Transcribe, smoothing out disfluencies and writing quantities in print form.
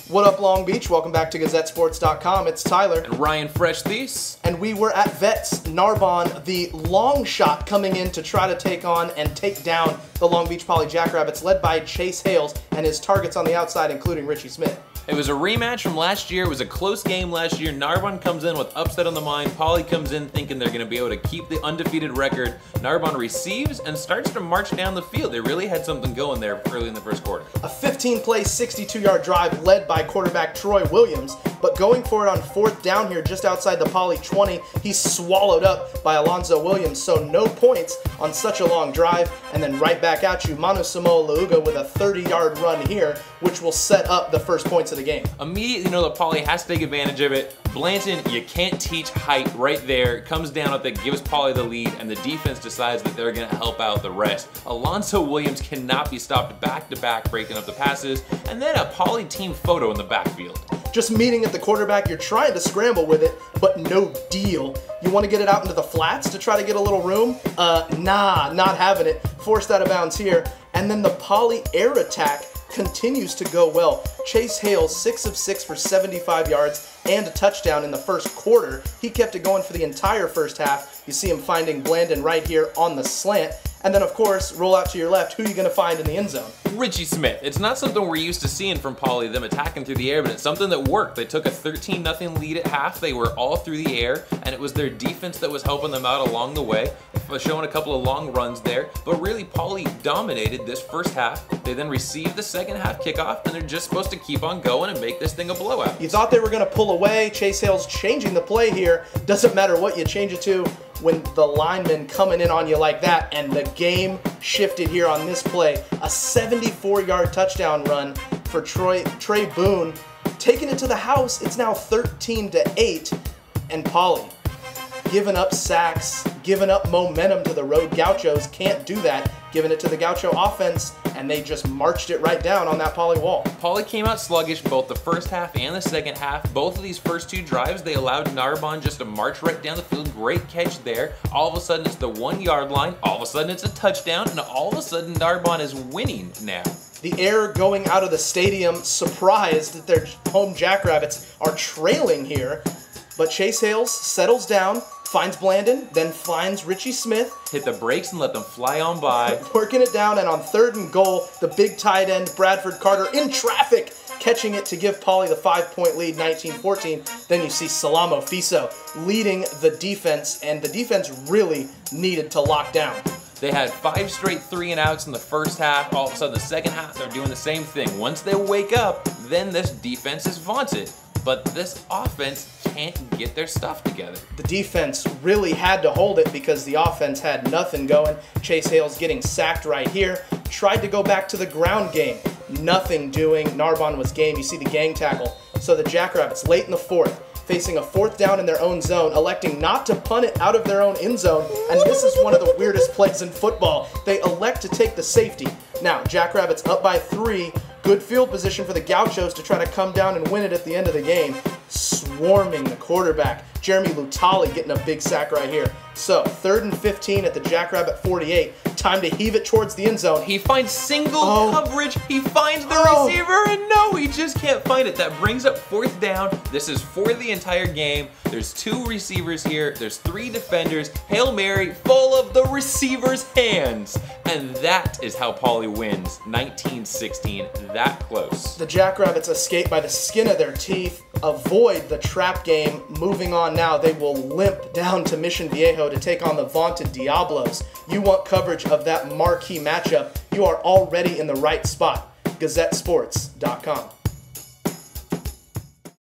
What up, Long Beach? Welcome back to GazetteSports.com. It's Tyler. And Ryan Fresh Thies. And we were at Vets, Narbonne, the long shot coming in to try to take on and take down the Long Beach Poly Jackrabbits, led by Chase Hales and his targets on the outside, including Richie Smith. It was a rematch from last year. It was a close game last year. Narbonne comes in with upset on the mind. Poly comes in thinking they're going to be able to keep the undefeated record. Narbonne receives and starts to march down the field. They really had something going there early in the first quarter. A 15-play, 62-yard drive led by quarterback Troy Williams, but going for it on fourth down here just outside the Poly 20, he's swallowed up by Alonzo Williams, so no points on such a long drive, and then right back at you, Manu Samoa Lauga with a 30-yard run here, which will set up the first points of the game. Immediately, you know, the Poly has to take advantage of it. Blanton, you can't teach height right there. Comes down with it, gives Poly the lead, and the defense decides that they're going to help out the rest. Alonzo Williams cannot be stopped back-to-back, breaking up the passes, and then a Poly team photo in the backfield. Just meeting at the quarterback, you're trying to scramble with it, but no deal. You want to get it out into the flats to try to get a little room? Nah, not having it. Forced out of bounds here. And then the Poly air attack continues to go well. Chase Hales, 6 of 6 for 75 yards and a touchdown in the first quarter. He kept it going for the entire first half. You see him finding Blandon right here on the slant. And then, of course, roll out to your left. Who are you going to find in the end zone? Richie Smith. It's not something we're used to seeing from Poly, them attacking through the air, but it's something that worked. They took a 13-0 lead at half. They were all through the air, and it was their defense that was helping them out along the way, showing a couple of long runs there. But really, Poly dominated this first half. They then received the second half kickoff, and they're just supposed to keep on going and make this thing a blowout. You thought they were going to pull away. Chase Hales changing the play here. Doesn't matter what you change it to when the linemen coming in on you like that, and the game shifted here on this play. A 74-yard touchdown run for Trey Boone. Taking it to the house, it's now 13-8, and Poly giving up sacks, giving up momentum to the road Gauchos. Can't do that. Giving it to the Gaucho offense, and they just marched it right down on that Poly wall. Poly came out sluggish both the first half and the second half. Both of these first two drives, they allowed Narbonne just to march right down the field. Great catch there. All of a sudden, it's the 1-yard line. All of a sudden, it's a touchdown, and all of a sudden, Narbonne is winning now. The air going out of the stadium, surprised that their home Jackrabbits are trailing here. But Chase Hales settles down, finds Blandon, then finds Richie Smith. Hit the brakes and let them fly on by. Working it down, and on 3rd and goal, the big tight end, Bradford Carter, in traffic, catching it to give Poly the 5-point lead, 19-14. Then you see Salamo Fiso leading the defense, and the defense really needed to lock down. They had 5 straight 3-and-outs in the first half. All of a sudden, the second half, they're doing the same thing. Once they wake up, then this defense is vaunted. But this offense can't get their stuff together. The defense really had to hold it because the offense had nothing going. Chase Hales getting sacked right here. Tried to go back to the ground game. Nothing doing. Narbonne was game. You see the gang tackle. So the Jackrabbits late in the fourth, facing a 4th down in their own zone, electing not to punt it out of their own end zone. And this is one of the weirdest plays in football. They elect to take the safety. Now, Jackrabbits up by 3. Good field position for the Gauchos to try to come down and win it at the end of the game. Swarming the quarterback. Jeremy Lutali getting a big sack right here. So, 3rd and 15 at the Jackrabbit 48. Time to heave it towards the end zone. He finds single coverage. He finds the receiver, and no, he just can't find it. That brings up 4th down. This is for the entire game. There's 2 receivers here. There's 3 defenders. Hail Mary full of the receiver's hands. And that is how Poly wins, 19-16, that close. The Jackrabbits escape by the skin of their teeth, avoid the trap game. Moving on now, they will limp down to Mission Viejo to take on the vaunted Diablos. You want coverage of that marquee matchup, you are already in the right spot. GazetteSports.com.